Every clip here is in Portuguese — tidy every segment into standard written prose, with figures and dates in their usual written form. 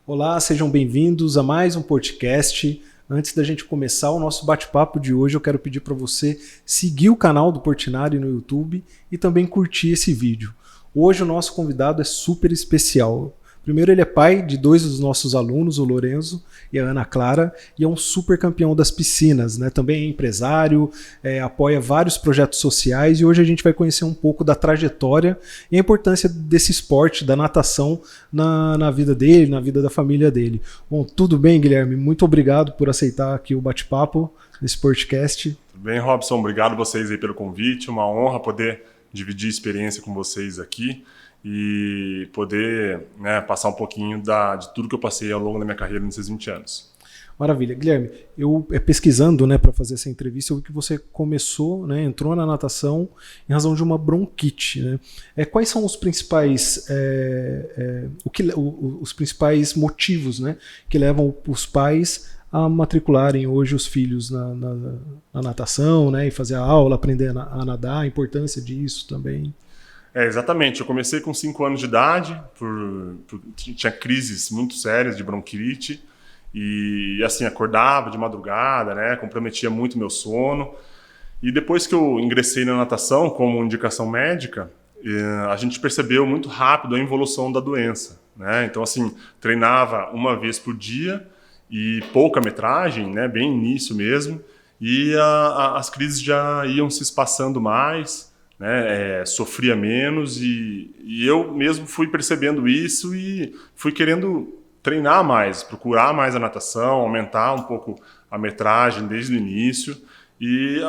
Olá, sejam bem-vindos a mais um podcast. Antes da gente começar o nosso bate-papo de hoje, eu quero pedir para você seguir o canal do Portinari no YouTube e também curtir esse vídeo. Hoje o nosso convidado é super especial. Primeiro, ele é pai de dois dos nossos alunos, o Lorenzo e a Ana Clara, e é um super campeão das piscinas, né? Também é empresário, apoia vários projetos sociais, e hoje a gente vai conhecer um pouco da trajetória e a importância desse esporte, da natação, na vida dele, na vida da família dele. Bom, tudo bem, Guilherme? Muito obrigado por aceitar aqui o bate-papo desse podcast. Tudo bem, Robson? Obrigado a vocês aí pelo convite, uma honra poder dividir experiência com vocês aqui e poder, né, passar um pouquinho de tudo que eu passei ao longo da minha carreira nesses 20 anos. Maravilha. Guilherme, eu pesquisando, né, para fazer essa entrevista, eu vi que você começou, né, entrou na natação em razão de uma bronquite, né? Quais são os principais, os principais motivos, né, que levam os pais a matricularem hoje os filhos na natação, né, e fazer a aula, aprender a nadar, a importância disso também? Exatamente. Eu comecei com 5 anos de idade, tinha crises muito sérias de bronquite e assim, acordava de madrugada, né, comprometia muito meu sono. E depois que eu ingressei na natação como indicação médica, a gente percebeu muito rápido a evolução da doença, né? Então assim, treinava uma vez por dia e pouca metragem, né, bem início mesmo, e as crises já iam se espaçando mais, né, sofria menos e eu mesmo fui percebendo isso e fui querendo treinar mais, procurar mais a natação, aumentar um pouco a metragem desde o início e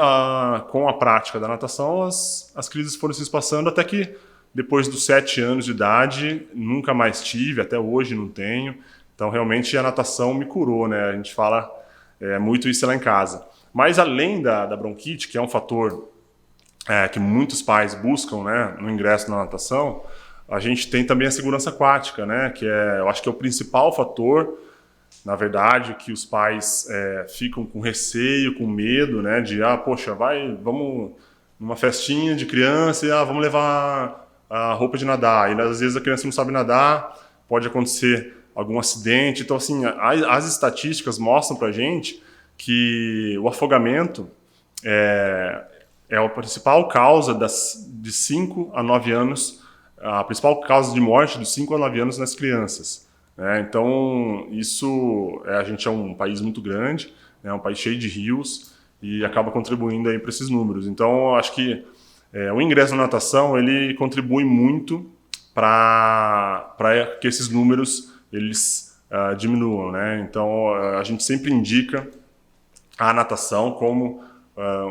com a prática da natação as crises foram se espaçando até que depois dos 7 anos de idade nunca mais tive, até hoje não tenho. Então realmente a natação me curou, né? A gente fala muito isso lá em casa. Mas além da bronquite, que é um fator que muitos pais buscam, né, no ingresso na natação, a gente tem também a segurança aquática, né, que eu acho que é o principal fator, na verdade, que os pais ficam com receio, com medo, né, de, poxa, vamos numa festinha de criança e vamos levar a roupa de nadar. E às vezes a criança não sabe nadar, pode acontecer algum acidente. Então, assim, as estatísticas mostram pra gente que o afogamento é a principal causa de 5 a 9 anos, a principal causa de morte de 5 a 9 anos nas crianças, né? Então, a gente é um país muito grande, né? Um país cheio de rios e acaba contribuindo aí para esses números. Então, eu acho que o ingresso na natação, ele contribui muito para que esses números eles diminuam, né? Então, a gente sempre indica a natação como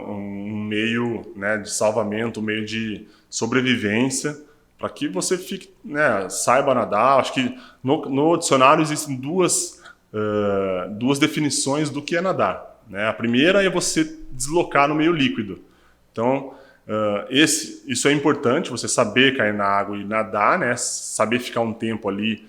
um meio, né, de salvamento, um meio de sobrevivência, para que você fique, né, saiba nadar. Acho que no dicionário existem duas definições do que é nadar, né? A primeira é você deslocar no meio líquido. Então, isso é importante, você saber cair na água e nadar, né? Saber ficar um tempo ali,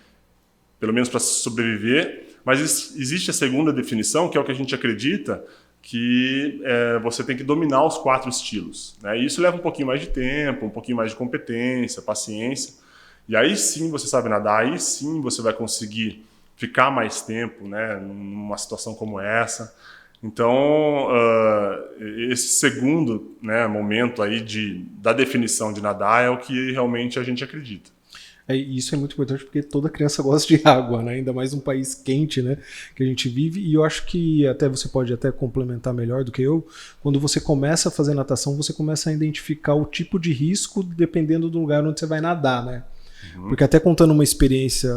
pelo menos para sobreviver. Mas existe a segunda definição, que é o que a gente acredita, que você tem que dominar os 4 estilos, né? E isso leva um pouquinho mais de tempo, um pouquinho mais de competência, paciência. E aí sim você sabe nadar, aí sim você vai conseguir ficar mais tempo, né, numa situação como essa. Então, esse segundo, né, momento aí da definição de nadar é o que realmente a gente acredita. Isso é muito importante porque toda criança gosta de água, né? Ainda mais num país quente, né, que a gente vive. E eu acho que até você pode até complementar melhor do que eu. Quando você começa a fazer natação, você começa a identificar o tipo de risco dependendo do lugar onde você vai nadar, né? Porque até contando uma experiência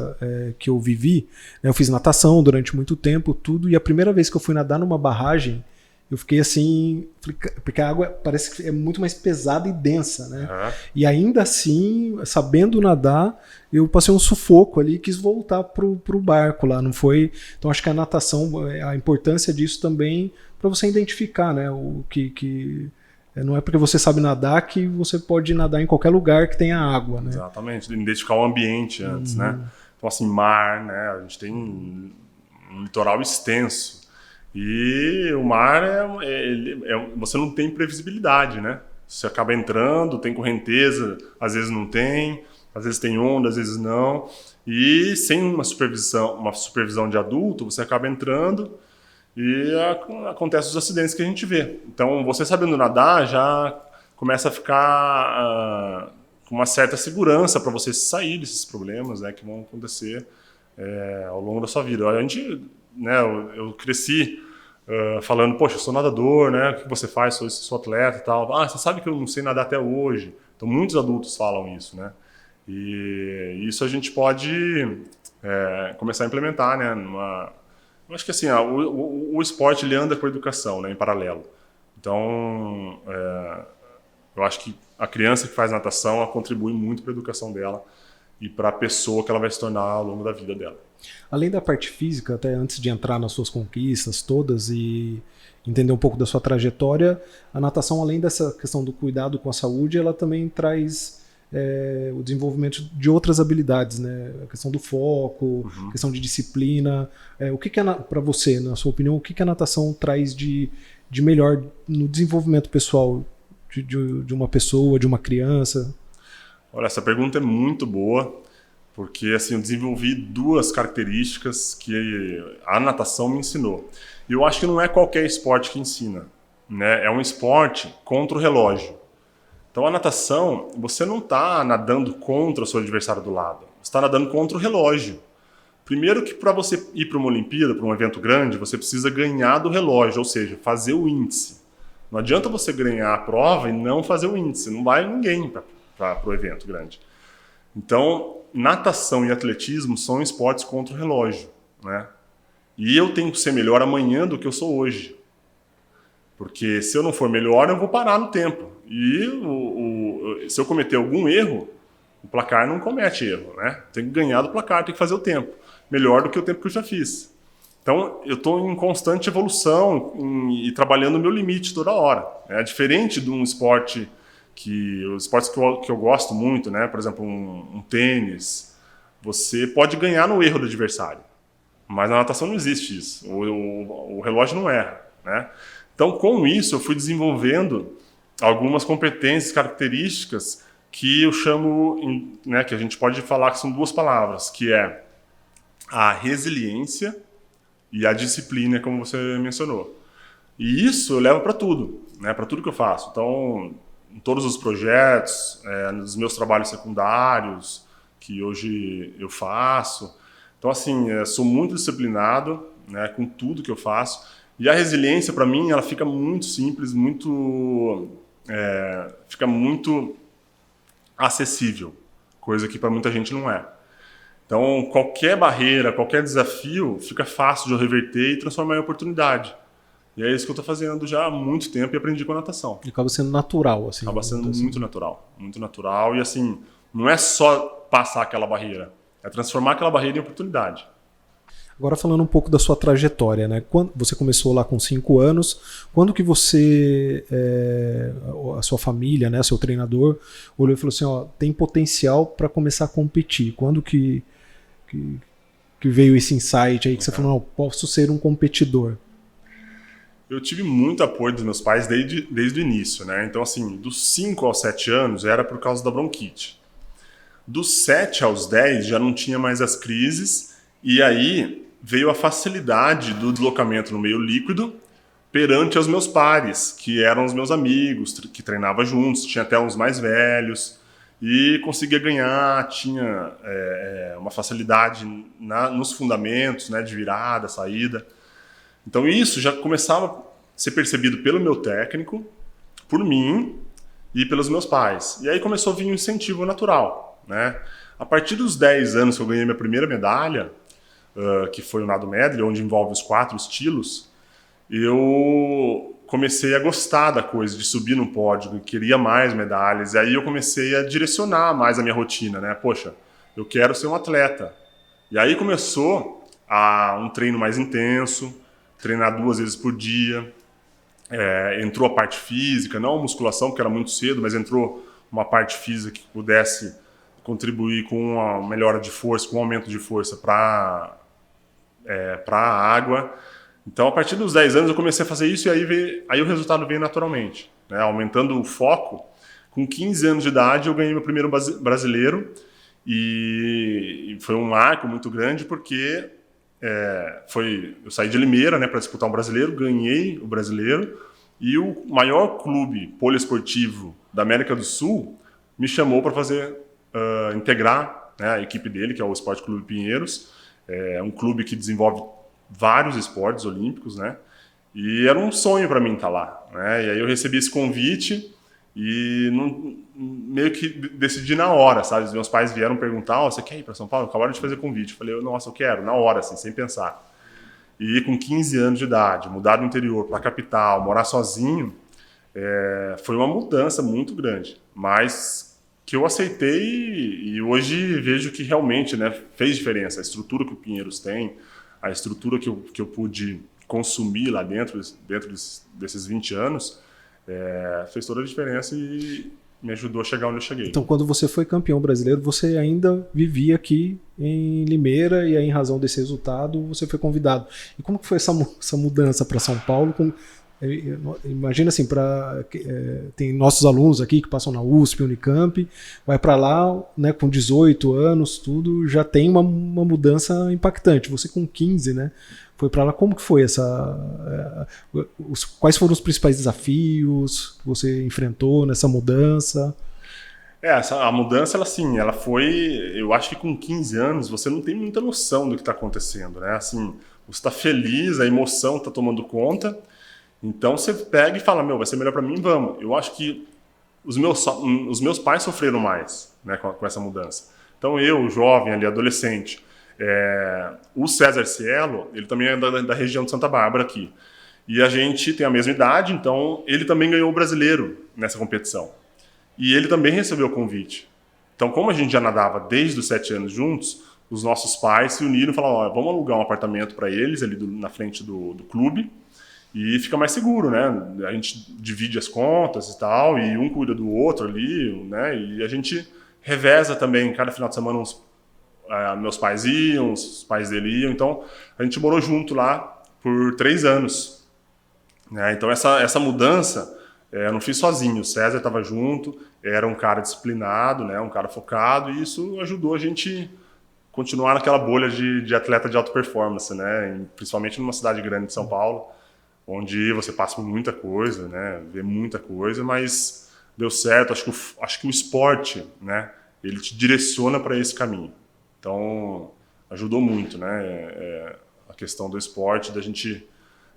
que eu vivi, né, eu fiz natação durante muito tempo, tudo, e a primeira vez que eu fui nadar numa barragem, eu fiquei assim, porque a água parece que é muito mais pesada e densa, né? E ainda assim, sabendo nadar, eu passei um sufoco ali e quis voltar pro barco lá, não foi? Então acho que a natação, a importância disso também para você identificar, né, o que não é porque você sabe nadar que você pode nadar em qualquer lugar que tenha água, né? Exatamente, identificar o ambiente antes, né? Então assim, mar, né? A gente tem um litoral extenso. E o mar você não tem previsibilidade, né? Você acaba entrando, tem correnteza, às vezes não tem. Às vezes tem onda, às vezes não. E sem uma supervisão de adulto, você acaba entrando e acontece os acidentes que a gente vê. Então, você sabendo nadar já começa a ficar com uma certa segurança para você sair desses problemas, né, que vão acontecer ao longo da sua vida. A gente, né, eu cresci falando, poxa, eu sou nadador, né, o que você faz? Sou atleta e tal. Ah, você sabe que eu não sei nadar até hoje. Então, muitos adultos falam isso, né? E isso a gente pode começar a implementar, né? Eu acho que assim, o esporte ele anda com a educação, né, em paralelo. Então, eu acho que a criança que faz natação ela contribui muito para a educação dela e para a pessoa que ela vai se tornar ao longo da vida dela. Além da parte física, até antes de entrar nas suas conquistas todas e entender um pouco da sua trajetória, a natação, além dessa questão do cuidado com a saúde, ela também traz o desenvolvimento de outras habilidades, né? A questão do foco, a questão de disciplina. O que é para você, na sua opinião, o que a natação traz de melhor no desenvolvimento pessoal de uma pessoa, de uma criança? Olha, essa pergunta é muito boa, porque assim, eu desenvolvi duas características que a natação me ensinou. E eu acho que não é qualquer esporte que ensina, né? É um esporte contra o relógio. Então a natação, você não está nadando contra o seu adversário do lado, você está nadando contra o relógio. Primeiro que para você ir para uma Olimpíada, para um evento grande, você precisa ganhar do relógio, ou seja, fazer o índice. Não adianta você ganhar a prova e não fazer o índice, não vai ninguém para o evento grande. Então, natação e atletismo são esportes contra o relógio, né? E eu tenho que ser melhor amanhã do que eu sou hoje. Porque se eu não for melhor, eu vou parar no tempo. E se eu cometer algum erro, o placar não comete erro, né? Tem que ganhar do placar, tem que fazer o tempo. Melhor do que o tempo que eu já fiz. Então, eu estou em constante evolução e trabalhando o meu limite toda hora. É diferente de um esporte os esportes que eu gosto muito, né? Por exemplo, um tênis. Você pode ganhar no erro do adversário. Mas na natação não existe isso. O relógio não erra, né? Então, com isso, eu fui desenvolvendo algumas competências, características que eu chamo, né, que a gente pode falar que são duas palavras, que é a resiliência e a disciplina, como você mencionou. E isso eu levo para tudo, né, para tudo que eu faço. Então, em todos os projetos, nos meus trabalhos secundários, que hoje eu faço. Então, assim, sou muito disciplinado, né, com tudo que eu faço. E a resiliência, para mim, ela fica muito simples, fica muito acessível, coisa que para muita gente não é. Então, qualquer barreira, qualquer desafio, fica fácil de eu reverter e transformar em oportunidade. E é isso que eu estou fazendo já há muito tempo e aprendi com a natação. E acaba sendo natural, assim. Acaba sendo muito natural, muito natural. E assim, não é só passar aquela barreira, é transformar aquela barreira em oportunidade. Agora falando um pouco da sua trajetória, né? Quando você começou lá com 5 anos, quando que você, a sua família, né, seu treinador, olhou e falou assim, ó, tem potencial para começar a competir? Quando que veio esse insight aí que você falou, não, posso ser um competidor? Eu tive muito apoio dos meus pais desde o início, né? Então, assim, dos 5 aos 7 anos era por causa da bronquite. Dos 7 aos 10 já não tinha mais as crises, e aí veio a facilidade do deslocamento no meio líquido perante aos meus pares, que eram os meus amigos, que treinavam juntos, tinha até uns mais velhos, e conseguia ganhar, tinha uma facilidade nos fundamentos, né, de virada, saída. Então isso já começava a ser percebido pelo meu técnico, por mim e pelos meus pais. E aí começou a vir um incentivo natural, né? A partir dos 10 anos que eu ganhei minha primeira medalha, que foi o nado medley, onde envolve os 4 estilos, eu comecei a gostar da coisa, de subir no pódio, queria mais medalhas, e aí eu comecei a direcionar mais a minha rotina, né? Poxa, eu quero ser um atleta. E aí começou um treino mais intenso, treinar 2 vezes por dia, entrou a parte física, não a musculação, porque era muito cedo, mas entrou uma parte física que pudesse contribuir com uma melhora de força, com um aumento de força para a água. Então, a partir dos 10 anos eu comecei a fazer isso e aí o resultado veio naturalmente, né? Aumentando o foco. Com 15 anos de idade eu ganhei meu primeiro brasileiro E foi um marco muito grande porque eu saí de Limeira, né, para disputar um brasileiro, ganhei o brasileiro, e o maior clube poliesportivo da América do Sul me chamou para integrar, né, a equipe dele, que é o Esporte Clube Pinheiros. É um clube que desenvolve vários esportes olímpicos, né? E era um sonho para mim estar lá, né? E aí eu recebi esse convite e meio que decidi na hora, sabe? Os meus pais vieram perguntar: você quer ir para São Paulo? Acabaram de fazer convite. Eu falei: nossa, eu quero, na hora, assim, sem pensar. E com 15 anos de idade, mudar do interior para a capital, morar sozinho, foi uma mudança muito grande, mas que eu aceitei e hoje vejo que realmente, né, fez diferença. A estrutura que o Pinheiros tem, a estrutura que eu pude consumir lá dentro desses 20 anos, fez toda a diferença e me ajudou a chegar onde eu cheguei. Então, quando você foi campeão brasileiro, você ainda vivia aqui em Limeira e aí, em razão desse resultado, você foi convidado. E como que foi essa mudança para São Paulo? Imagina assim, tem nossos alunos aqui que passam na USP, Unicamp, vai para lá, né, com 18 anos, tudo, já tem uma mudança impactante. Você com 15, né, foi para lá. Como que foi quais foram os principais desafios que você enfrentou nessa mudança? A mudança, ela foi, eu acho que com 15 anos você não tem muita noção do que está acontecendo, né? Assim, você está feliz, a emoção está tomando conta. Então você pega e fala: vai ser melhor para mim, vamos. Eu acho que os meus pais sofreram mais, né, com essa mudança. Então eu, jovem ali, adolescente, o César Cielo, ele também é da região de Santa Bárbara aqui. E a gente tem a mesma idade, então ele também ganhou o brasileiro nessa competição. E ele também recebeu o convite. Então, como a gente já nadava desde os 7 anos juntos, os nossos pais se uniram e falaram: vamos alugar um apartamento para eles ali na frente do clube. E fica mais seguro, né? A gente divide as contas e tal, e um cuida do outro ali, né? E a gente reveza também. Cada final de semana meus pais iam, os pais dele iam. Então, a gente morou junto lá por 3 anos. Né? Então, essa mudança eu não fiz sozinho. O César estava junto, era um cara disciplinado, né? Um cara focado, e isso ajudou a gente continuar naquela bolha de atleta de alta performance, né? Principalmente numa cidade grande de São Paulo, onde você passa por muita coisa, né? Vê muita coisa, mas deu certo. Acho que o esporte, né, ele te direciona para esse caminho. Então, ajudou muito, né? A questão do esporte, da gente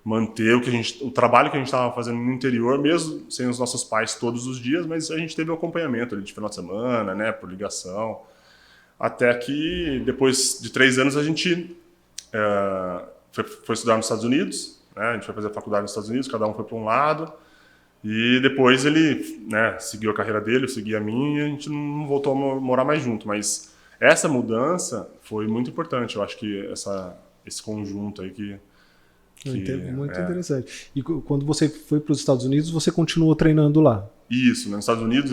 manter o trabalho que a gente estava fazendo no interior, mesmo sem os nossos pais todos os dias, mas a gente teve o acompanhamento ali de final de semana, né, por ligação, até que depois de 3 anos a gente foi estudar nos Estados Unidos. A gente foi fazer a faculdade nos Estados Unidos, cada um foi para um lado, e depois ele, né, seguiu a carreira dele, eu segui a minha, e a gente não voltou a morar mais junto. Mas essa mudança foi muito importante. Eu acho que esse conjunto aí que muito interessante. E quando você foi para os Estados Unidos, você continuou treinando lá? Isso, né, nos Estados Unidos,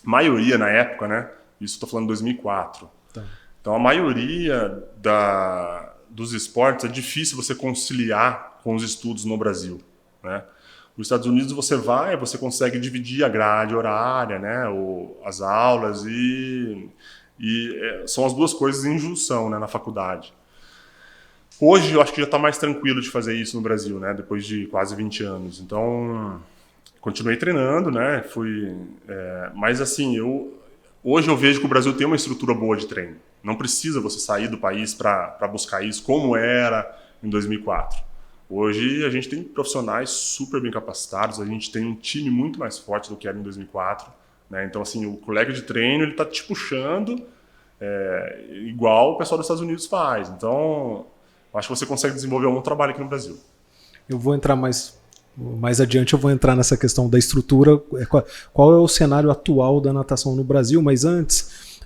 maioria na época, né, isso estou falando em 2004. Tá. Então a maioria dos esportes é difícil você conciliar com os estudos no Brasil, né? Nos Estados Unidos você consegue dividir a grade horária, né, as aulas, e são as duas coisas em junção, né, na faculdade. Hoje eu acho que já está mais tranquilo de fazer isso no Brasil, né, depois de quase 20 anos. Então, continuei treinando, né, mas assim, hoje eu vejo que o Brasil tem uma estrutura boa de treino. Não precisa você sair do país para buscar isso, como era em 2004. Hoje a gente tem profissionais super bem capacitados, a gente tem um time muito mais forte do que era em 2004. Né? Então, assim, o colega de treino está te puxando igual o pessoal dos Estados Unidos faz. Então, acho que você consegue desenvolver um bom trabalho aqui no Brasil. Eu vou entrar mais adiante, eu vou entrar nessa questão da estrutura. Qual é o cenário atual da natação no Brasil? Mas antes,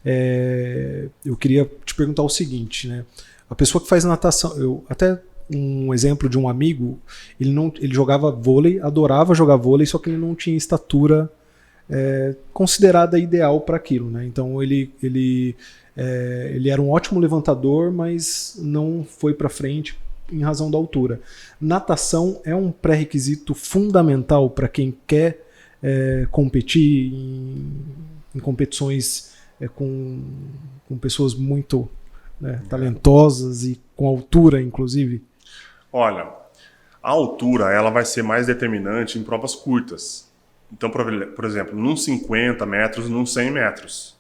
eu queria te perguntar o seguinte, né? A pessoa que faz natação, até um exemplo de um amigo, ele jogava vôlei, adorava jogar vôlei, só que ele não tinha estatura considerada ideal para aquilo, né? Então ele era um ótimo levantador, mas não foi para frente em razão da altura. Natação é um pré-requisito fundamental para quem quer competir em competições com pessoas muito, né, talentosas e com altura, inclusive? Olha, a altura ela vai ser mais determinante em provas curtas. Então, por exemplo, num 50 metros, num 100 metros.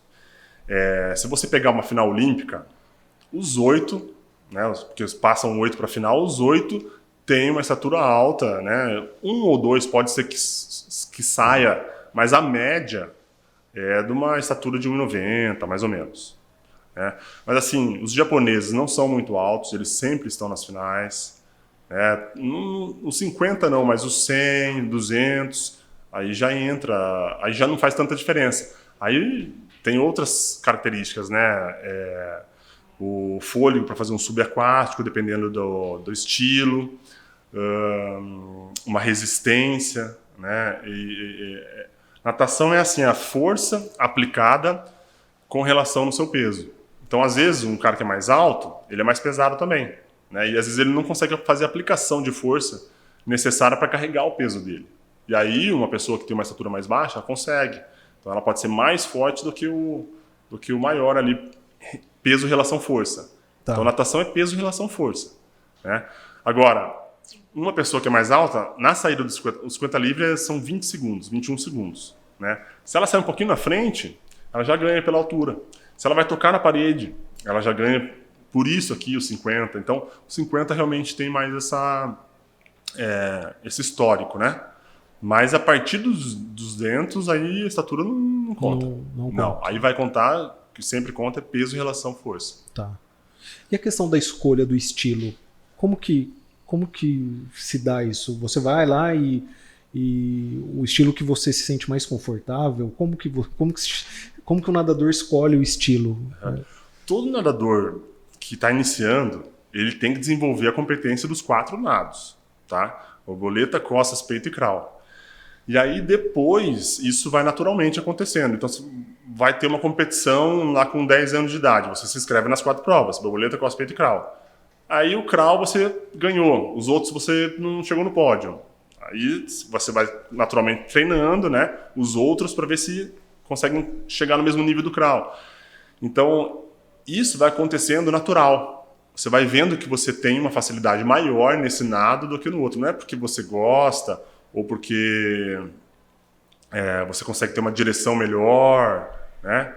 Se você pegar uma final olímpica, os 8, né, porque passam 8 para a final, os 8 têm uma estatura alta, né? Um ou dois pode ser que saia, mas a média é de uma estatura de 1,90, mais ou menos. Né? Mas assim, os japoneses não são muito altos, eles sempre estão nas finais. Os 50 não, mas os 100, 200, aí já entra, aí já não faz tanta diferença. Aí tem outras características, né? O fôlego para fazer um subaquático, dependendo do estilo, uma resistência, né? Natação é assim, a força aplicada com relação no seu peso. Então, às vezes, um cara que é mais alto, ele é mais pesado também, né? E às vezes ele não consegue fazer a aplicação de força necessária para carregar o peso dele. E aí, uma pessoa que tem uma estatura mais baixa, ela consegue. Então, ela pode ser mais forte do que o maior ali, peso relação força. Tá. Então, natação é peso relação força, né? Agora, uma pessoa que é mais alta, na saída dos 50 livres são 20 segundos, 21 segundos, né? Se ela sair um pouquinho na frente, ela já ganha pela altura. Se ela vai tocar na parede, ela já ganha por isso aqui os 50. Então, os 50 realmente tem mais esse histórico, né? Mas a partir dos 200, aí a estatura não conta. Não, aí vai contar, o que sempre conta é peso em relação à força. Tá. E a questão da escolha do estilo? Como que se dá isso? Você vai lá e o estilo que você se sente mais confortável? Como que o nadador escolhe o estilo? Todo nadador que está iniciando, ele tem que desenvolver a competência dos 4 nados, tá? Borboleta, costas, peito e crawl. E aí depois isso vai naturalmente acontecendo. Então vai ter uma competição lá com 10 anos de idade. Você se inscreve nas 4 provas, borboleta, costas, peito e crawl. Aí o crawl você ganhou, os outros você não chegou no pódio. Aí você vai naturalmente treinando, né, os outros para ver se conseguem chegar no mesmo nível do crawl. Então isso vai acontecendo natural. Você vai vendo que você tem uma facilidade maior nesse nado do que no outro. Não é porque você gosta ou porque você consegue ter uma direção melhor, né?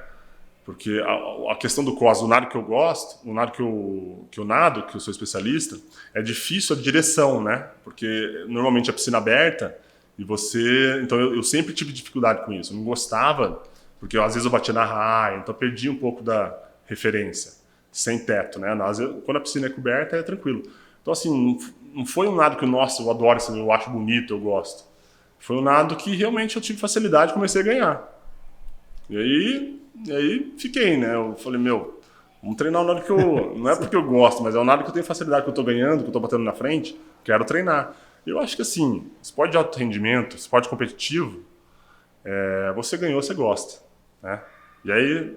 Porque a questão do cos, o nado que eu gosto, o nado que eu nado, que eu sou especialista, é difícil a direção, né? Porque normalmente a piscina aberta e você... Então eu sempre tive dificuldade com isso. Eu não gostava, porque às vezes eu batia na raia, então eu perdi um pouco da referência, sem teto, né? Às vezes, quando a piscina é coberta, é tranquilo. Então assim, não foi um nado que, nossa, eu adoro, assim, eu acho bonito, eu gosto. Foi um nado que realmente eu tive facilidade e comecei a ganhar. E aí fiquei, né? Eu falei, vamos treinar o nado que eu... Não é porque eu gosto, mas é o nado que eu tenho facilidade, que eu tô ganhando, que eu tô batendo na frente, quero treinar. Eu acho que assim, esporte de alto rendimento, esporte competitivo, você ganhou, você gosta, né? E aí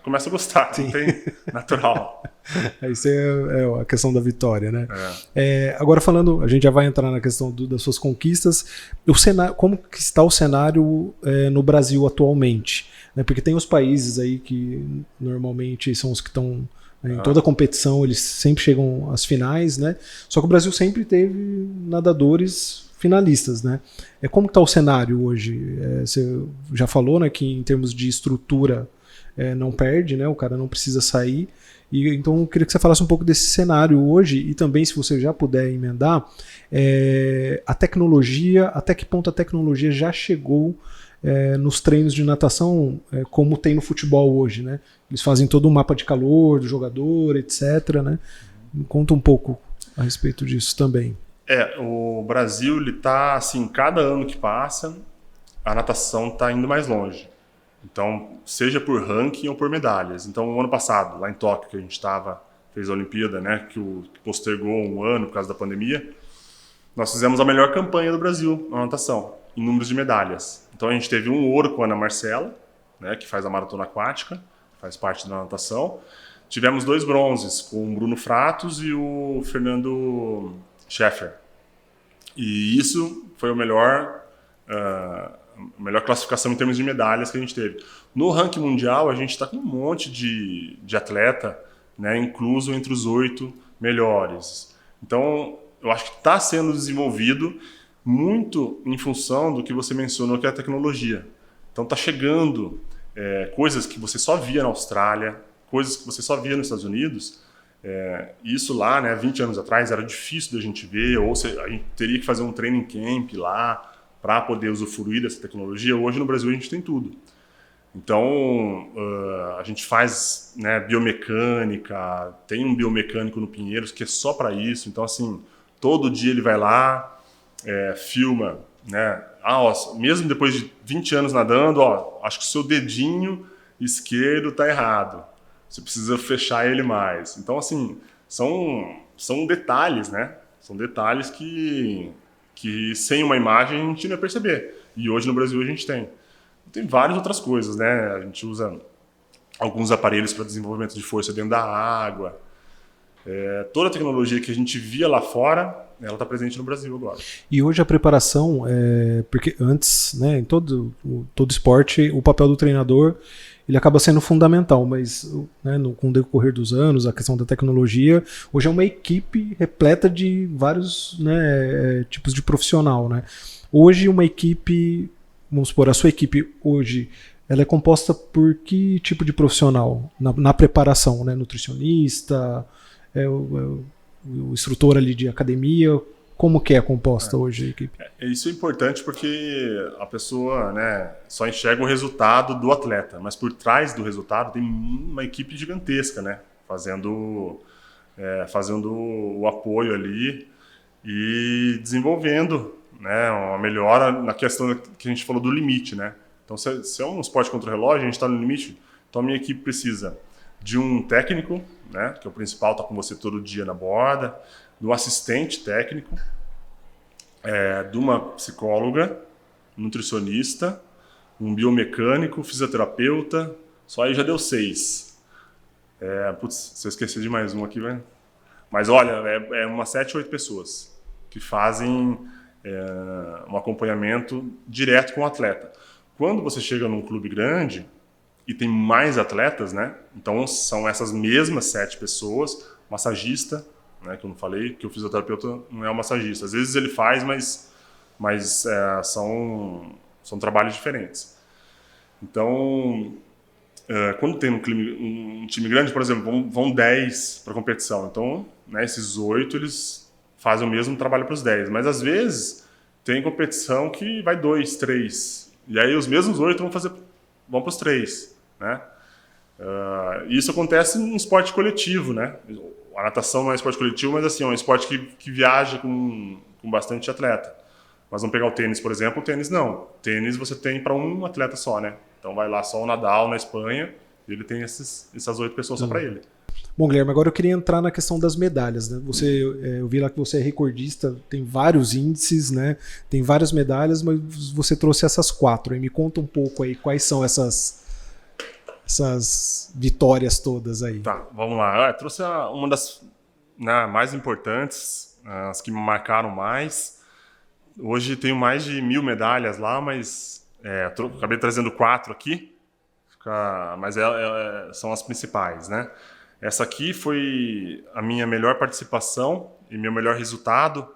começa a gostar, não tem natural. Isso é a questão da vitória, né? Agora falando, a gente já vai entrar na questão das suas conquistas. O cenário, como que está o cenário no Brasil atualmente? Né? Porque tem os países aí que normalmente são os que estão em toda a competição, eles sempre chegam às finais, né? Só que o Brasil sempre teve nadadores finalistas, né? Como que está o cenário hoje? Você já falou, né, que em termos de estrutura não perde, né? O cara não precisa sair. E então eu queria que você falasse um pouco desse cenário hoje e também, se você já puder emendar, a tecnologia, até que ponto a tecnologia já chegou nos treinos de natação, como tem no futebol hoje, né? Eles fazem todo um mapa de calor do jogador, etc, né? Me conta um pouco a respeito disso também. O Brasil, ele tá assim, cada ano que passa, a natação tá indo mais longe. Então, seja por ranking ou por medalhas. Então, o ano passado, lá em Tóquio, que a gente fez a Olimpíada, né, que postergou um ano por causa da pandemia, nós fizemos a melhor campanha do Brasil na natação, em números de medalhas. Então, a gente teve um ouro com a Ana Marcela, né, que faz a maratona aquática, faz parte da natação. Tivemos 2 bronzes, com o Bruno Fratos e o Fernando Scheffer. E isso foi o melhor a melhor classificação em termos de medalhas que a gente teve. No ranking mundial, a gente está com um monte de atleta, né, incluso entre os 8 melhores. Então, eu acho que está sendo desenvolvido muito em função do que você mencionou, que é a tecnologia. Então, está chegando coisas que você só via na Austrália, coisas que você só via nos Estados Unidos. Isso lá, né, 20 anos atrás, era difícil da gente ver, ou a gente teria que fazer um training camp lá para poder usufruir dessa tecnologia. Hoje, no Brasil, a gente tem tudo. Então, a gente faz, né, biomecânica, tem um biomecânico no Pinheiros que é só para isso. Então, assim, todo dia ele vai lá, filma, né? Mesmo depois de 20 anos nadando, acho que o seu dedinho esquerdo está errado. Você precisa fechar ele mais. Então, assim, são detalhes, né? São detalhes que sem uma imagem a gente não ia perceber. E hoje no Brasil a gente tem. Tem várias outras coisas, né? A gente usa alguns aparelhos para desenvolvimento de força dentro da água. Toda a tecnologia que a gente via lá fora, ela está presente no Brasil agora. E hoje a preparação, porque antes, né, em todo esporte, o papel do treinador ele acaba sendo fundamental, mas, né, com o decorrer dos anos, a questão da tecnologia, hoje é uma equipe repleta de vários, né, tipos de profissional, né? Hoje uma equipe, vamos supor, a sua equipe hoje, ela é composta por que tipo de profissional na preparação, né? Nutricionista, o instrutor ali de academia, como que é composta hoje a equipe? Isso é importante porque a pessoa, né, só enxerga o resultado do atleta, mas por trás do resultado tem uma equipe gigantesca, né, fazendo o apoio ali e desenvolvendo, né, uma melhora na questão que a gente falou do limite, né. Então, se é um esporte contra o relógio, a gente está no limite, então a minha equipe precisa de um técnico, né, que é o principal, está com você todo dia na borda, do assistente técnico, de uma psicóloga, nutricionista, um biomecânico, fisioterapeuta, só aí já deu 6. Se eu esquecer de mais um aqui, vai. Mas olha, umas 7, 8 pessoas que fazem um acompanhamento direto com o atleta. Quando você chega num clube grande e tem mais atletas, né? Então são essas mesmas 7 pessoas, massagista, né, que eu não falei, que o fisioterapeuta não é um massagista. Às vezes ele faz, mas são trabalhos diferentes. Então, quando tem um time grande, por exemplo, vão 10 para a competição. Então, né, esses 8, eles fazem o mesmo trabalho para os 10. Mas, às vezes, tem competição que vai 2, 3. E aí os mesmos 8 vão para os 3. Né? Isso acontece em esporte coletivo, né? A natação não é esporte coletivo, mas assim, é um esporte que viaja com bastante atleta. Mas vamos pegar o tênis, por exemplo. O tênis não. O tênis você tem para um atleta só, né? Então vai lá só o Nadal na Espanha e ele tem essas 8 pessoas só para ele. Bom, Guilherme, agora eu queria entrar na questão das medalhas, né? Eu vi lá que você é recordista, tem vários índices, né? Tem várias medalhas, mas você trouxe essas 4. Aí me conta um pouco aí quais são essas vitórias todas aí. Tá, vamos lá. Eu trouxe uma das, né, mais importantes, as que me marcaram mais. Hoje tenho mais de 1000 medalhas lá, mas acabei trazendo 4 aqui, mas são as principais, né? Essa aqui foi a minha melhor participação e meu melhor resultado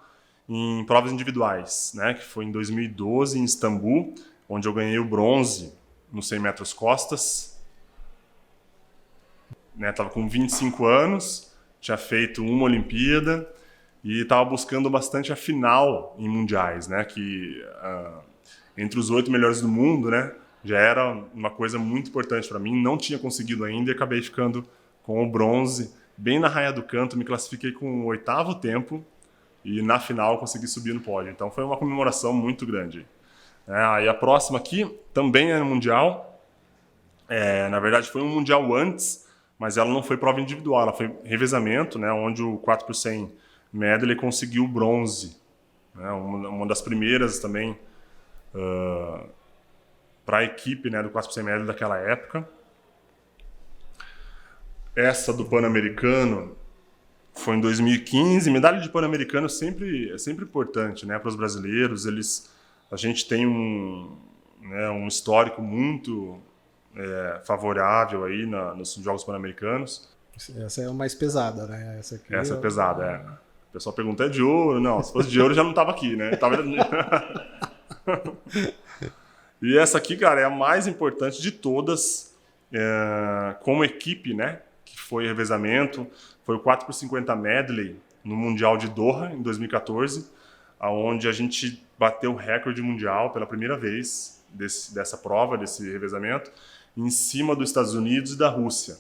em provas individuais, né? Que foi em 2012 em Istambul, onde eu ganhei o bronze nos 100 metros costas. Estava com 25 anos, tinha feito uma Olimpíada e estava buscando bastante a final em mundiais, né? Que entre os 8 melhores do mundo, né? Já era uma coisa muito importante para mim. Não tinha conseguido ainda e acabei ficando com o bronze bem na raia do canto. Me classifiquei com o 8º tempo e na final consegui subir no pódio. Então foi uma comemoração muito grande. E a próxima aqui também é no mundial. Na verdade foi um mundial antes, mas ela não foi prova individual, ela foi revezamento, né, onde o 4x100 medley conseguiu bronze. Né, uma das primeiras também para a equipe, né, do 4x100 medley daquela época. Essa do Pan-Americano foi em 2015. Medalha de Pan-Americano é sempre importante, né, para os brasileiros. A gente tem né, um histórico muito favorável aí nos Jogos Pan-Americanos. Essa é a mais pesada, né? Essa é pesada, é. O pessoal pergunta, é de ouro? Não, se fosse de ouro já não estava aqui, né? E essa aqui, cara, é a mais importante de todas, como equipe, né? Que foi revezamento, foi o 4x50 medley no Mundial de Doha, em 2014, onde a gente bateu o recorde mundial pela primeira vez dessa prova, desse revezamento, em cima dos Estados Unidos e da Rússia.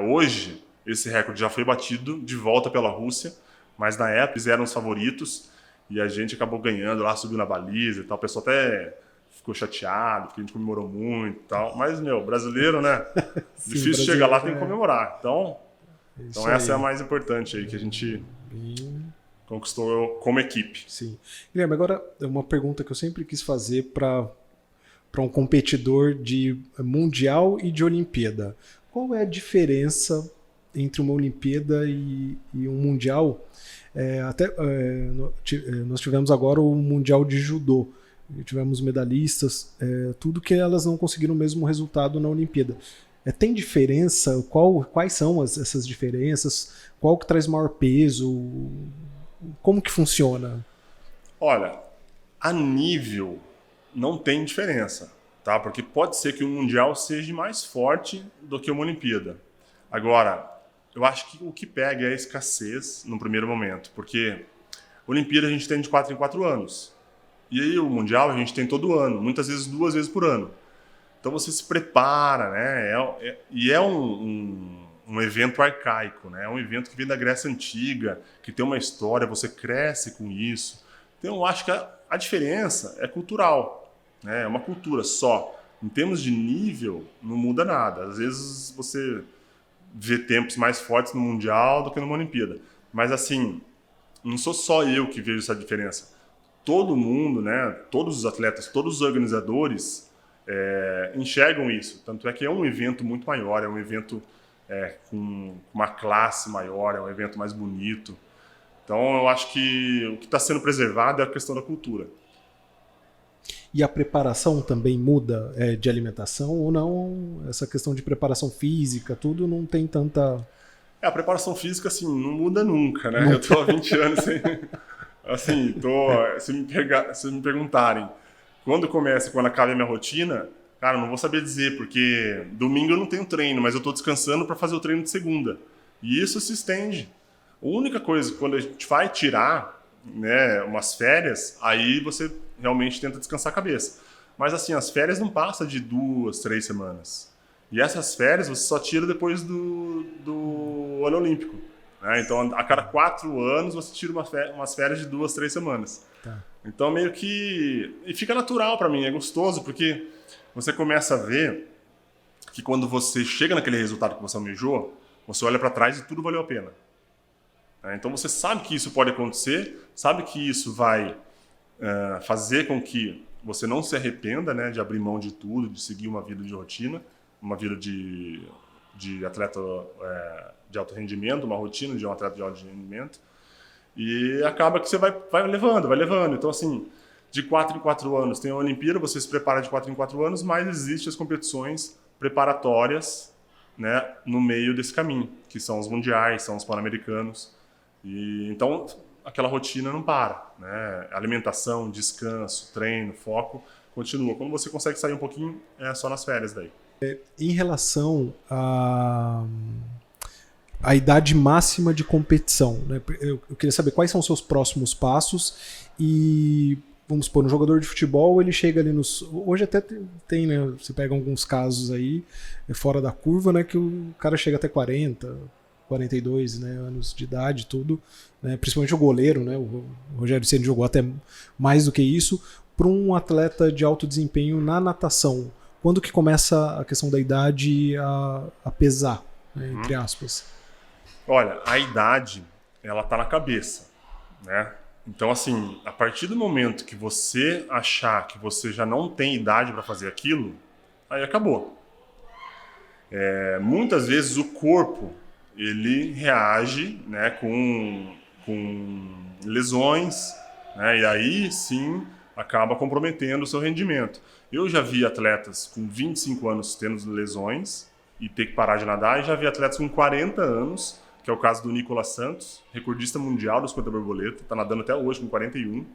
Hoje, esse recorde já foi batido de volta pela Rússia, mas na época eles eram os favoritos e a gente acabou ganhando lá, subiu na baliza e tal. O pessoal até ficou chateado, porque a gente comemorou muito e tal. Mas, brasileiro, né? Sim, difícil chegar lá, tem que comemorar. Então essa é a mais importante aí que a gente conquistou como equipe. Sim. Guilherme, agora uma pergunta que eu sempre quis fazer para um competidor de Mundial e de Olimpíada. Qual é a diferença entre uma Olimpíada e um Mundial? Nós tivemos agora o Mundial de Judô. Tivemos medalhistas, tudo que elas não conseguiram o mesmo resultado na Olimpíada. Tem diferença? Quais são essas diferenças? Qual que traz maior peso? Como que funciona? Olha, a nível não tem diferença, tá? Porque pode ser que o Mundial seja mais forte do que uma Olimpíada. Agora, eu acho que o que pega é a escassez no primeiro momento, porque Olimpíada a gente tem de 4 em 4 anos. E aí o Mundial a gente tem todo ano, muitas vezes 2 vezes por ano. Então você se prepara, né? E é um evento arcaico, né? É um evento que vem da Grécia Antiga, que tem uma história, você cresce com isso. Então eu acho que a diferença é cultural, né? É uma cultura só. Em termos de nível, não muda nada. Às vezes você vê tempos mais fortes no Mundial do que numa Olimpíada. Mas assim, não sou só eu que vejo essa diferença. Todo mundo, né? Todos os atletas, todos os organizadores enxergam isso. Tanto é que é um evento muito maior, é um evento com uma classe maior, é um evento mais bonito. Então eu acho que o que está sendo preservado é a questão da cultura. E a preparação também muda de alimentação ou não? Essa questão de preparação física, tudo não tem tanta... A preparação física, assim, não muda nunca, né? Eu tô há 20 anos sem... Assim, se me perguntarem quando acaba a minha rotina, cara, eu não vou saber dizer, porque domingo eu não tenho treino, mas eu tô descansando para fazer o treino de segunda. E isso se estende. A única coisa, quando a gente vai tirar, né, umas férias, aí você realmente tenta descansar a cabeça. Mas assim, as férias não passam de 2, 3 semanas. E essas férias você só tira depois do ano olímpico. Né? Então, a cada 4 anos você tira umas férias de 2, 3 semanas. Tá. Então, meio que... E fica natural para mim, é gostoso, porque você começa a ver que quando você chega naquele resultado que você almejou, você olha para trás e tudo valeu a pena. Então você sabe que isso pode acontecer, sabe que isso vai fazer com que você não se arrependa, né, de abrir mão de tudo, de seguir uma vida de rotina, uma vida de atleta de alto rendimento, uma rotina de um atleta de alto rendimento, e acaba que você vai levando. Então, assim, de 4 em 4 anos tem a Olimpíada, você se prepara de 4 em 4 anos, mas existem as competições preparatórias, né, no meio desse caminho, que são os mundiais, são os pan-americanos. E então aquela rotina não para, né? Alimentação, descanso, treino, foco continua. Quando você consegue sair um pouquinho, é só nas férias daí. Em relação à idade máxima de competição, né? Eu queria saber quais são os seus próximos passos e vamos supor, um jogador de futebol, ele chega ali nos... Hoje até tem, né? Você pega alguns casos aí, fora da curva, né? Que o cara chega até 40, 42, né, anos de idade, tudo, né, principalmente o goleiro, né, o Rogério Ceni jogou até mais do que isso, para um atleta de alto desempenho na natação. Quando que começa a questão da idade a pesar, né, entre aspas? Olha, a idade, ela tá na cabeça, né? Então, assim, a partir do momento que você achar que você já não tem idade para fazer aquilo, aí acabou. Muitas vezes o corpo ele reage, né, com lesões, né, e aí sim acaba comprometendo o seu rendimento. Eu já vi atletas com 25 anos tendo lesões e ter que parar de nadar, e já vi atletas com 40 anos, que é o caso do Nicolas Santos, recordista mundial dos 50 borboleta, está nadando até hoje com 41,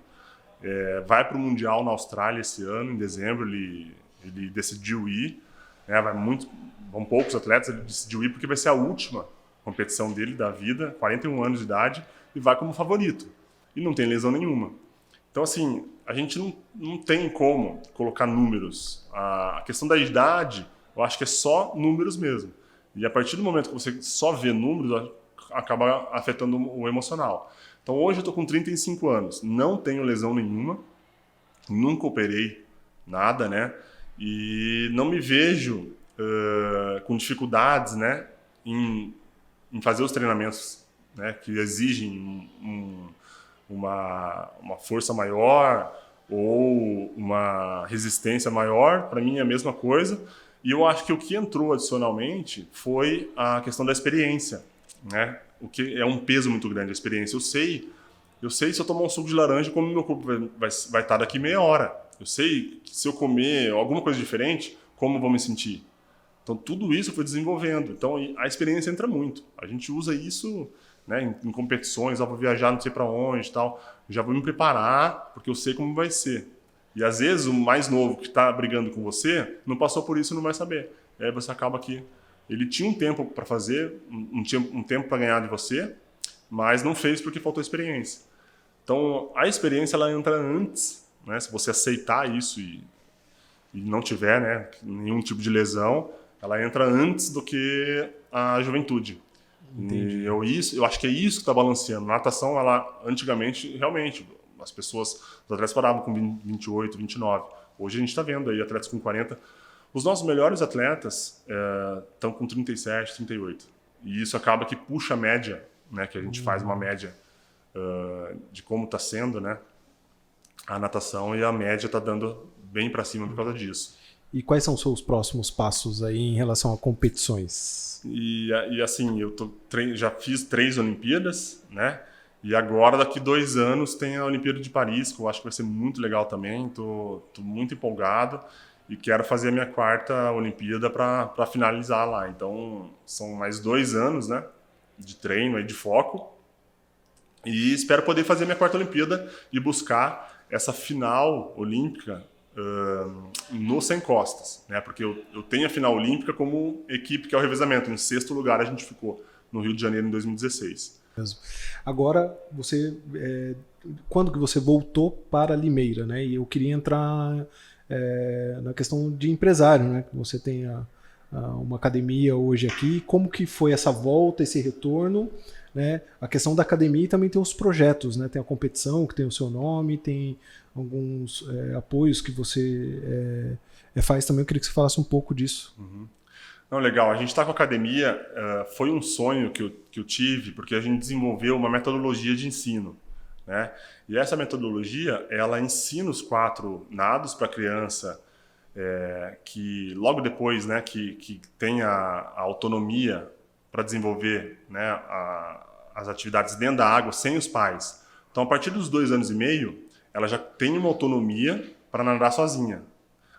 vai para o Mundial na Austrália esse ano, em dezembro, ele decidiu ir, né, vão poucos atletas, ele decidiu ir porque vai ser a última competição dele da vida, 41 anos de idade, e vai como favorito, e não tem lesão nenhuma. Então, assim, a gente não tem como colocar números. A questão da idade, eu acho que é só números mesmo. E a partir do momento que você só vê números, acaba afetando o emocional. Então, hoje eu estou com 35 anos, não tenho lesão nenhuma, nunca operei nada, né? E não me vejo com dificuldades, né, em fazer os treinamentos, né, que exigem uma força maior ou uma resistência maior. Para mim é a mesma coisa. E eu acho que o que entrou adicionalmente foi a questão da experiência, né? O que é um peso muito grande, a experiência. Eu sei se eu tomar um suco de laranja, como meu corpo vai estar daqui meia hora. Eu sei que se eu comer alguma coisa diferente, como eu vou me sentir. Então tudo isso eu fui desenvolvendo. Então a experiência entra muito. A gente usa isso, né, em competições, vou viajar não sei para onde e tal. Eu já vou me preparar porque eu sei como vai ser. E às vezes o mais novo que está brigando com você não passou por isso e não vai saber. E aí você acaba que ele tinha um tempo para fazer, tinha um tempo para ganhar de você, mas não fez porque faltou experiência. Então a experiência ela entra antes, né? Se você aceitar isso e não tiver, né, nenhum tipo de lesão, ela entra antes do que a juventude. Entendi. E eu acho que é isso que está balanceando. Na natação, ela antigamente, realmente, os atletas paravam com 28, 29. Hoje a gente está vendo aí atletas com 40. Os nossos melhores atletas estão com 37, 38. E isso acaba que puxa a média, né, que a gente faz uma média de como está sendo, né, a natação, e a média está dando bem para cima por causa disso. E quais são os seus próximos passos aí em relação a competições? E assim, já fiz 3 Olimpíadas, né? E agora, daqui 2 anos, tem a Olimpíada de Paris, que eu acho que vai ser muito legal também. Tô muito empolgado e quero fazer a minha 4ª Olimpíada para finalizar lá. Então, são mais 2 anos, né, de treino e de foco. E espero poder fazer a minha 4ª Olimpíada e buscar essa final olímpica no 100 costas, né? Porque eu tenho a final olímpica como equipe, que é o revezamento. Em 6º lugar a gente ficou no Rio de Janeiro em 2016. Agora, quando que você voltou para Limeira, né? E eu queria entrar na questão de empresário, né? Você tem uma academia hoje aqui. Como que foi essa volta, esse retorno? Né? A questão da academia também tem os projetos, né? Tem a competição que tem o seu nome, tem alguns apoios que você faz também. Eu queria que você falasse um pouco disso. Uhum. Não, legal. A gente está com a academia, foi um sonho que eu tive, porque a gente desenvolveu uma metodologia de ensino, né? E essa metodologia, ela ensina os 4 nados para a criança, que logo depois, né, que tem a autonomia para desenvolver, né, as atividades dentro da água sem os pais. Então, a partir dos 2 anos e meio, ela já tem uma autonomia para nadar sozinha.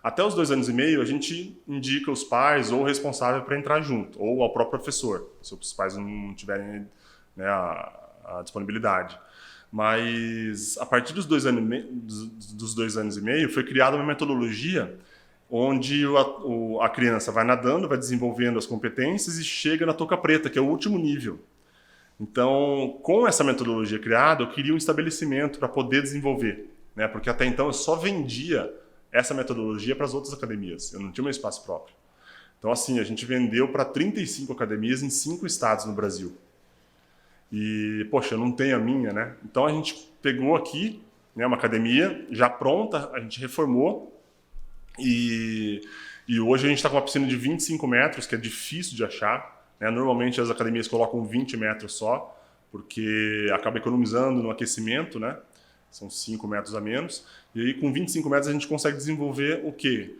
Até os 2 anos e meio, a gente indica os pais ou o responsável para entrar junto, ou ao próprio professor, se os pais não tiverem, né, a disponibilidade. Mas, a partir dos 2 anos e meio, foi criada uma metodologia onde a criança vai nadando, vai desenvolvendo as competências e chega na touca preta, que é o último nível. Então, com essa metodologia criada, eu queria um estabelecimento para poder desenvolver, né? Porque até então eu só vendia essa metodologia para as outras academias, eu não tinha meu espaço próprio. Então, assim, a gente vendeu para 35 academias em 5 estados no Brasil. E, poxa, eu não tenho a minha, né? Então, a gente pegou aqui, né, uma academia já pronta, a gente reformou. E hoje a gente está com uma piscina de 25 metros, que é difícil de achar, né? Normalmente as academias colocam 20 metros só, porque acaba economizando no aquecimento, né? São 5 metros a menos. E aí com 25 metros a gente consegue desenvolver o quê?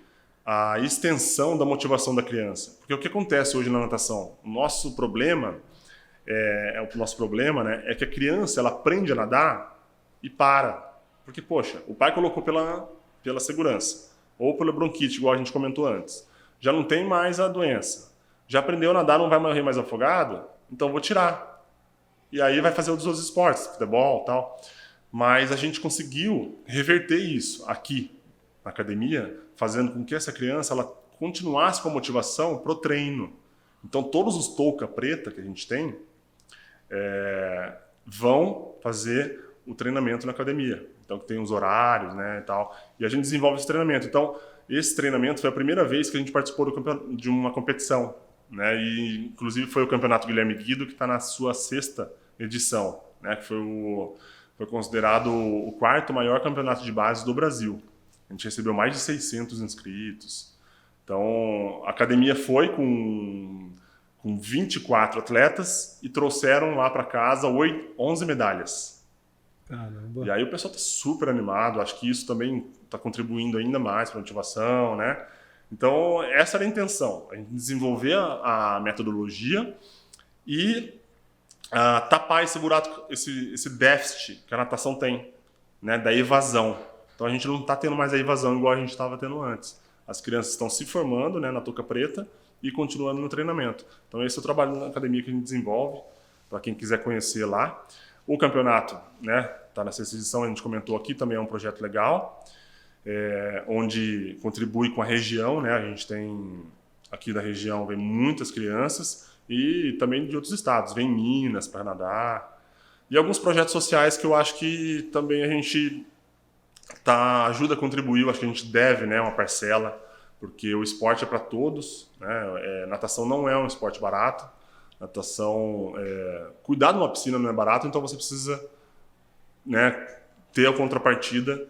A extensão da motivação da criança. Porque o que acontece hoje na natação? O nosso problema, né, é que a criança ela aprende a nadar e para. Porque, poxa, o pai colocou pela segurança, ou pela bronquite, igual a gente comentou antes. Já não tem mais a doença. Já aprendeu a nadar, não vai morrer mais afogado? Então vou tirar. E aí vai fazer outros esportes, futebol e tal. Mas a gente conseguiu reverter isso aqui na academia, fazendo com que essa criança ela continuasse com a motivação pro treino. Então todos os touca preta que a gente tem vão fazer o treinamento na academia. Então tem os horários, né, e tal. E a gente desenvolve esse treinamento. Então esse treinamento foi a primeira vez que a gente participou de uma competição, né? E inclusive foi o Campeonato Guilherme Guido, que está na sua 6ª edição, né? Que foi considerado o 4º maior campeonato de base do Brasil. A gente recebeu mais de 600 inscritos. Então a academia foi com 24 atletas e trouxeram lá para casa 11 medalhas. Caramba. E aí o pessoal está super animado, acho que isso também está contribuindo ainda mais para a motivação, né? Então essa era a intenção, a gente desenvolver a metodologia e tapar esse buraco, esse déficit que a natação tem, né, da evasão. Então a gente não está tendo mais a evasão igual a gente estava tendo antes. As crianças estão se formando, né, na touca preta e continuando no treinamento. Então esse é o trabalho na academia que a gente desenvolve, para quem quiser conhecer lá. O campeonato, né, está na 6ª edição, a gente comentou aqui, também é um projeto legal, onde contribui com a região, né, a gente tem aqui da região, vem muitas crianças e também de outros estados, vem Minas para nadar, e alguns projetos sociais que eu acho que também a gente ajuda a contribuir, eu acho que a gente deve, né, uma parcela, porque o esporte é para todos, né, natação não é um esporte barato, natação, cuidar de uma piscina não é barato, então você precisa, né, ter a contrapartida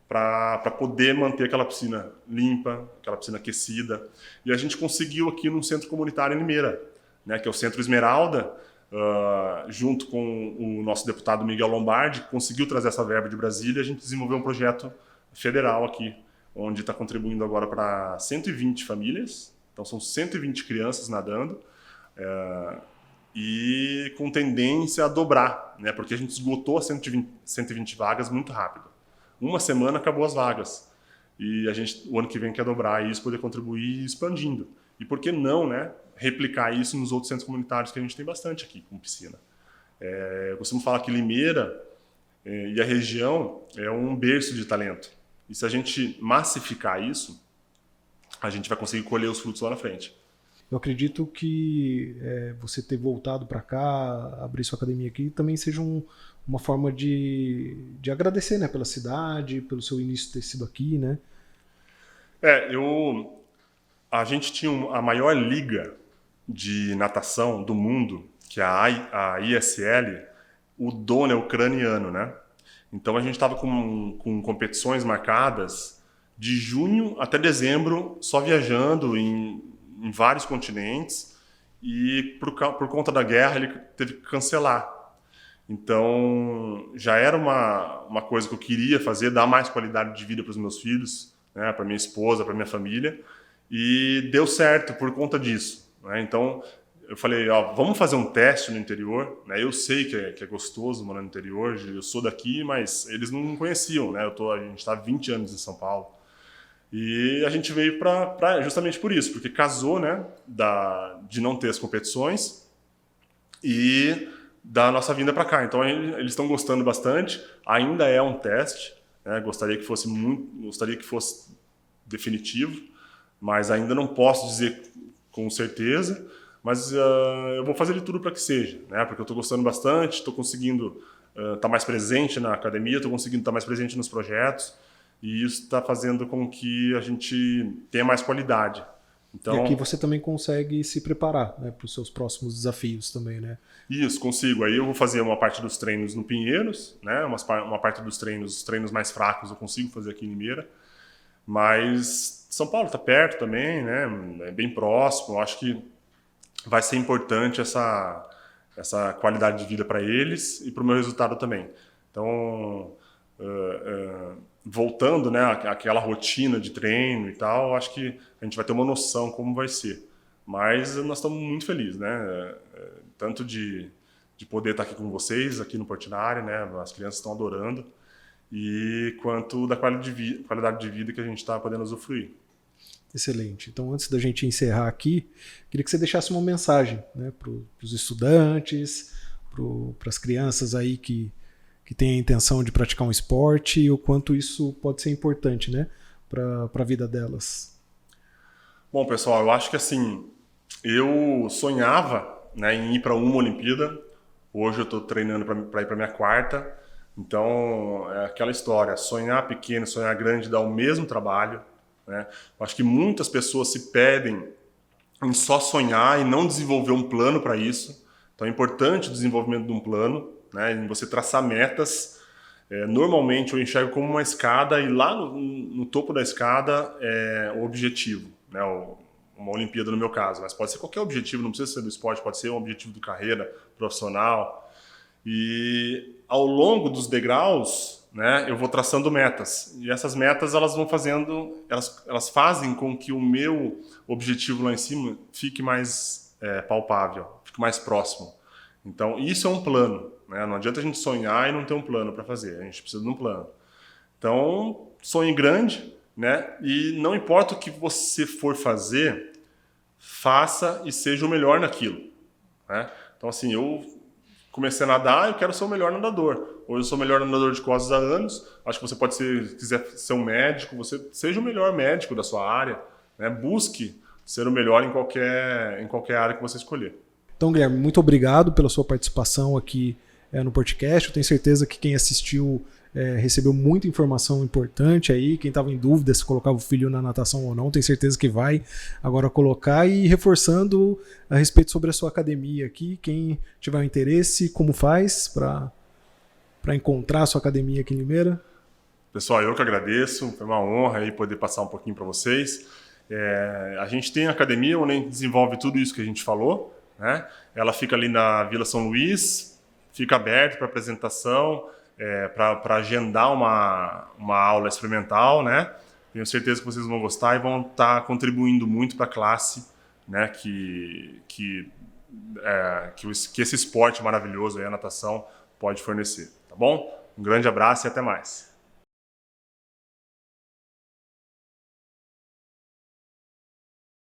para poder manter aquela piscina limpa, aquela piscina aquecida. E a gente conseguiu aqui num centro comunitário em Limeira, né, que é o Centro Esmeralda, junto com o nosso deputado Miguel Lombardi, que conseguiu trazer essa verba de Brasília, a gente desenvolveu um projeto federal aqui, onde está contribuindo agora para 120 famílias, então são 120 crianças nadando, e com tendência a dobrar, né, porque a gente esgotou as 120 vagas muito rápido. Uma semana acabou as vagas. E a gente, o ano que vem, quer dobrar isso, poder contribuir expandindo. E por que não, né, replicar isso nos outros centros comunitários que a gente tem bastante aqui, com piscina. Eu costumo falar que Limeira e a região é um berço de talento. E se a gente massificar isso, a gente vai conseguir colher os frutos lá na frente. Eu acredito que você ter voltado para cá, abrir sua academia aqui, também seja uma forma de agradecer, né, pela cidade, pelo seu início ter sido aqui, né? A gente tinha a maior liga de natação do mundo, que é a ISL, o dono é ucraniano, né? Então a gente estava com competições marcadas de junho até dezembro, só viajando em vários continentes, e por conta da guerra ele teve que cancelar. Então já era uma coisa que eu queria fazer, dar mais qualidade de vida para os meus filhos, né, para minha esposa, para minha família, e deu certo por conta disso, né? Então eu falei, vamos fazer um teste no interior, né? Eu sei que é gostoso morar no interior, eu sou daqui, mas eles não conheciam, né? A gente está há 20 anos em São Paulo. E a gente veio justamente por isso, porque casou, né, de não ter as competições e da nossa vinda para cá. Então eles estão gostando bastante, ainda é um teste, né? Gostaria que fosse definitivo, mas ainda não posso dizer com certeza, mas eu vou fazer de tudo para que seja, né? Porque eu estou gostando bastante, estou conseguindo estar mais presente na academia, estou conseguindo estar mais presente nos projetos, e isso está fazendo com que a gente tenha mais qualidade. Então, e aqui você também consegue se preparar, né, para os seus próximos desafios também, né? Isso, consigo. Aí eu vou fazer uma parte dos treinos no Pinheiros, né? Uma parte dos treinos, os treinos mais fracos eu consigo fazer aqui em Limeira. Mas São Paulo está perto também, né? É bem próximo. Eu acho que vai ser importante essa qualidade de vida para eles e para o meu resultado também. Então, voltando, né, àquela rotina de treino e tal, acho que a gente vai ter uma noção como vai ser. Mas nós estamos muito felizes, né? Tanto de poder estar aqui com vocês, aqui no Portinari, né? As crianças estão adorando. quanto da qualidade de vida que a gente está podendo usufruir. Excelente. Então, antes da gente encerrar aqui, queria que você deixasse uma mensagem, né, para os estudantes, para as crianças aí que têm a intenção de praticar um esporte e o quanto isso pode ser importante, né, para a vida delas. Bom, pessoal, eu acho que assim, eu sonhava, né, em ir para uma Olimpíada. Hoje eu estou treinando para ir para minha quarta. Então, é aquela história, sonhar pequeno, sonhar grande dá o mesmo trabalho, né? Eu acho que muitas pessoas se perdem em só sonhar e não desenvolver um plano para isso. Então é importante o desenvolvimento de um plano, né, em você traçar metas. Normalmente eu enxergo como uma escada e lá no topo da escada é o objetivo, né, uma Olimpíada no meu caso, mas pode ser qualquer objetivo, não precisa ser do esporte, pode ser um objetivo de carreira profissional. E ao longo dos degraus, né, eu vou traçando metas. E essas metas elas vão fazendo, elas fazem com que o meu objetivo lá em cima fique mais palpável, fique mais próximo. Então isso é um plano, né? Não adianta a gente sonhar e não ter um plano para fazer. A gente precisa de um plano. Então sonhe grande, né? E não importa o que você for fazer, faça e seja o melhor naquilo, né? Então assim, eu comecei a nadar, eu quero ser o melhor nadador. Hoje eu sou o melhor nadador de costas há anos. Acho que você pode ser, se quiser ser um médico, você seja o melhor médico da sua área, né? Busque ser o melhor em qualquer área que você escolher. Então, Guilherme, muito obrigado pela sua participação aqui no podcast. Eu tenho certeza que quem assistiu recebeu muita informação importante aí. Quem estava em dúvida se colocava o filho na natação ou não, tenho certeza que vai agora colocar. E reforçando a respeito sobre a sua academia aqui, quem tiver interesse, como faz para encontrar a sua academia aqui em Limeira? Pessoal, eu que agradeço. Foi uma honra aí poder passar um pouquinho para vocês. A gente tem a academia onde a gente desenvolve tudo isso que a gente falou, né? Ela fica ali na Vila São Luís, fica aberta para apresentação, para agendar uma aula experimental, né? Tenho certeza que vocês vão gostar e vão estar contribuindo muito para a classe, né? Que esse esporte maravilhoso aí, a natação, pode fornecer, tá bom? Um grande abraço e até mais.